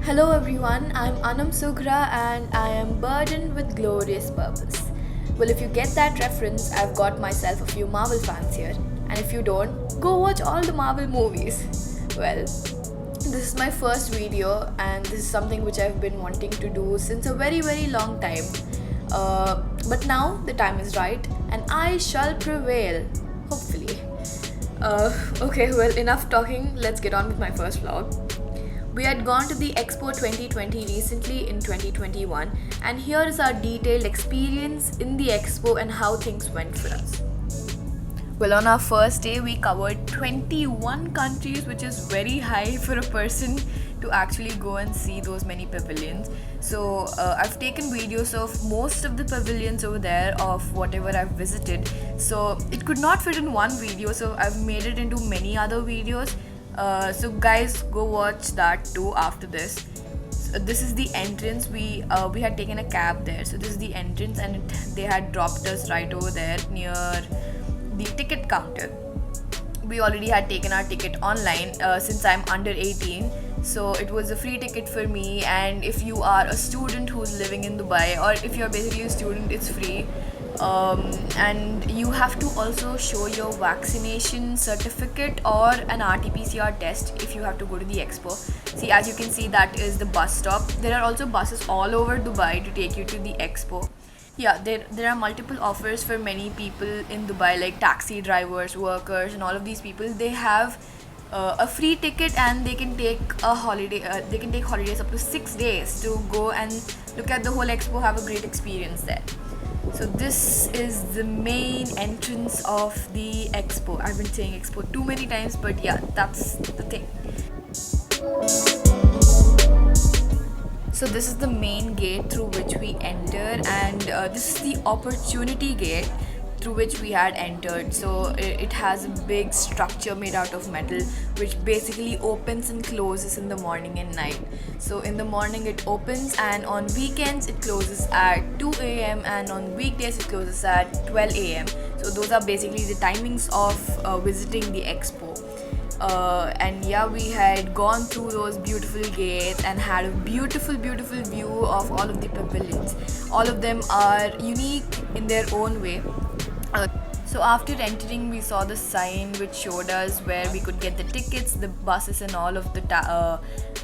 Hello everyone, I'm Anam Sugra and I am burdened with glorious purpose. Well, if you get that reference, I've got myself a few Marvel fans here. And if you don't, go watch all the Marvel movies. Well, this is my first video and this is something which I've been wanting to do since a very long time. But now the time is right and I shall prevail. Hopefully. Okay, well, enough talking. Let's get on with my first vlog. We had gone to the Expo 2020 recently in 2021, and here is our detailed experience in the Expo and how things went for us. Well, on our first day, we covered 21 countries, which is very high for a person to actually go and see those many pavilions. So, I've taken videos of most of the pavilions over there of whatever I've visited. So, it could not fit in one video, so I've made it into many other videos. So guys, go watch that too after this. So this is the entrance. We had taken a cab there, so this is the entrance, and they had dropped us right over there near the ticket counter. We already had taken our ticket online since I'm under 18, so it was a free ticket for me. And if you are a student who's living in Dubai, or if you're basically a student, it's free. And you have to also show your vaccination certificate or an RT-PCR test if you have to go to the expo. See, as you can see, that is the bus stop. There are also buses all over Dubai to take you to the expo. Yeah, there are multiple offers for many people in Dubai, like taxi drivers, workers, and all of these people. They have a free ticket and they can take a holiday. They can take holidays up to 6 days to go and look at the whole expo, have a great experience there. So this is the main entrance of the expo. I've been saying expo too many times, but yeah, that's the thing. So this is the main gate through which we enter, and this is the opportunity gate through which we had entered. So it has a big structure made out of metal which basically opens and closes in the morning and night. So in the morning it opens, and on weekends it closes at 2 a.m. and on weekdays it closes at 12 a.m. So those are basically the timings of visiting the expo. And yeah, we had gone through those beautiful gates and had a beautiful view of all of the pavilions. All of them are unique in their own way. So after entering, we saw the sign which showed us where we could get the tickets, the buses, and all of the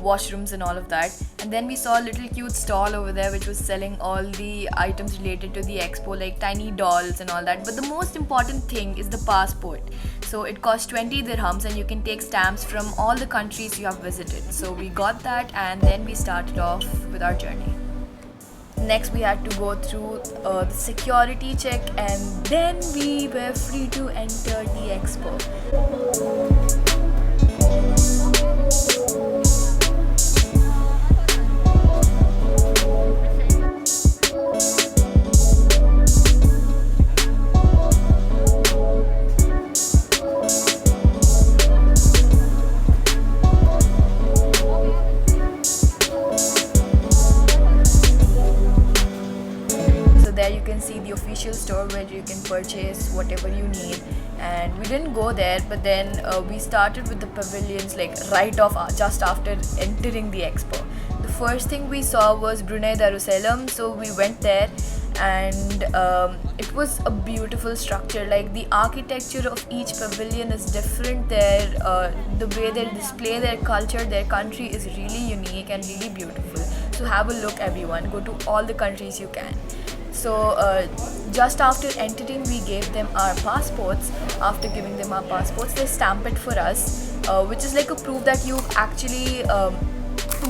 washrooms and all of that. And then we saw a little cute stall over there which was selling all the items related to the expo, like tiny dolls and all that. But the most important thing is the passport. So it costs 20 dirhams and you can take stamps from all the countries you have visited. So we got that, and then we started off with our journey. Next, we had to go through the security check, and then we were free to enter the expo. There you can see the official store where you can purchase whatever you need, and we didn't go there, but then we started with the pavilions like right off just after entering the expo. The first thing we saw was Brunei Darussalam, so we went there, and it was a beautiful structure. Like, the architecture of each pavilion is different there. The way they display their culture, their country, is really unique and really beautiful. So have a look, everyone. Go to all the countries you can. So just after entering, we gave them our passports. After giving them our passports, they stamp it for us, which is like a proof that you've actually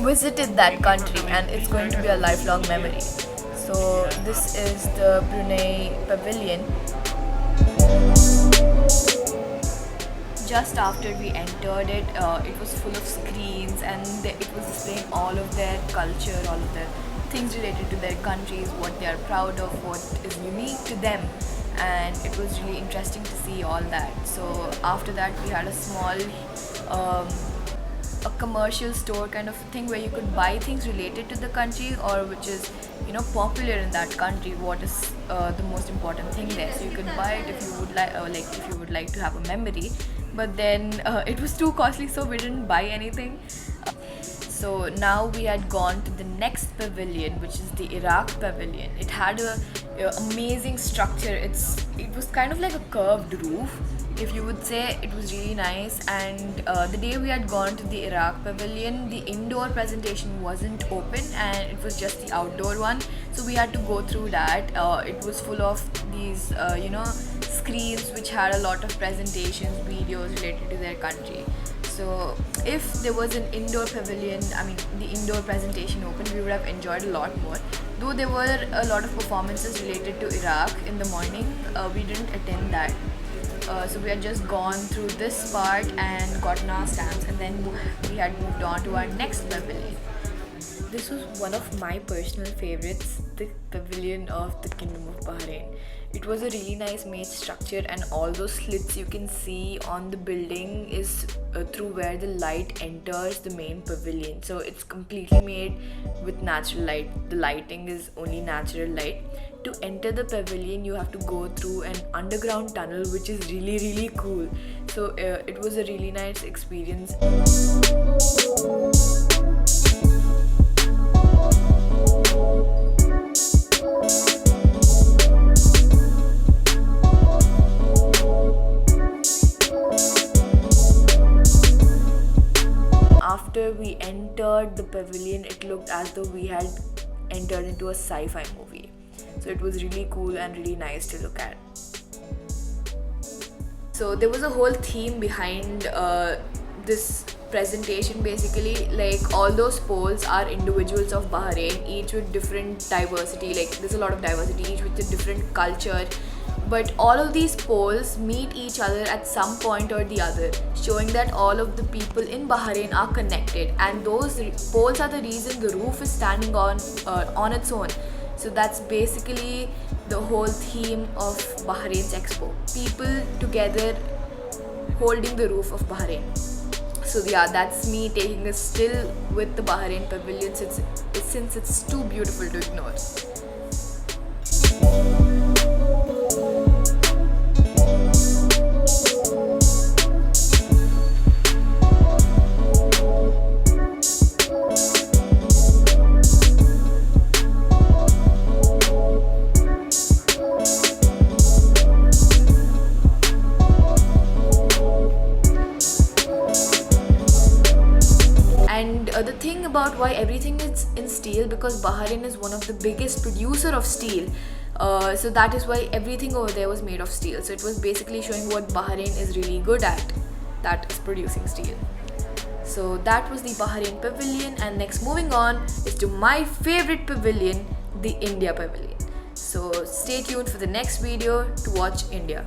visited that country, and it's going to be a lifelong memory. So this is the Brunei pavilion. Just after we entered it, it was full of screens, and it was displaying all of their culture, all of their things related to their countries, what they are proud of, what is unique to them, and it was really interesting to see all that. So after that, we had a small a commercial store kind of thing where you could buy things related to the country, or which is popular in that country, what is the most important thing there. So you could buy it if you would like to have a memory, but then it was too costly, so we didn't buy anything. So now we had gone to the next pavilion, which is the Iraq pavilion. It had a amazing structure. It was kind of like a curved roof, if you would say. It was really nice. And the day we had gone to the Iraq pavilion, the indoor presentation wasn't open and it was just the outdoor one. So we had to go through that. It was full of these, screens which had a lot of presentations, videos related to their country. So if there was an indoor pavilion, the indoor presentation open, we would have enjoyed a lot more. Though there were a lot of performances related to Iraq in the morning, we didn't attend that. So we had just gone through this part and gotten our stamps, and then we had moved on to our next pavilion. This was one of my personal favorites, the pavilion of the Kingdom of Bahrain. It was a really nice made structure, and all those slits you can see on the building is through where the light enters the main pavilion. So it's completely made with natural light. The lighting is only natural light. To enter the pavilion, you have to go through an underground tunnel, which is really, really cool. So it was a really nice experience. After we entered the pavilion, it looked as though we had entered into a sci-fi movie. So it was really cool and really nice to look at. So there was a whole theme behind this presentation. Basically, like, all those poles are individuals of Bahrain, each with different diversity. Like, there's a lot of diversity, each with a different culture. But all of these poles meet each other at some point or the other, showing that all of the people in Bahrain are connected. And those poles are the reason the roof is standing on its own. So that's basically the whole theme of Bahrain's expo. People together holding the roof of Bahrain. So yeah, that's me taking a still with the Bahrain pavilion, since it's too beautiful to ignore. And the thing about why everything is in steel, because Bahrain is one of the biggest producer of steel. So that is why everything over there was made of steel. So it was basically showing what Bahrain is really good at, that is producing steel. So that was the Bahrain pavilion, and next, moving on, is to my favorite pavilion, the India pavilion. So stay tuned for the next video to watch India.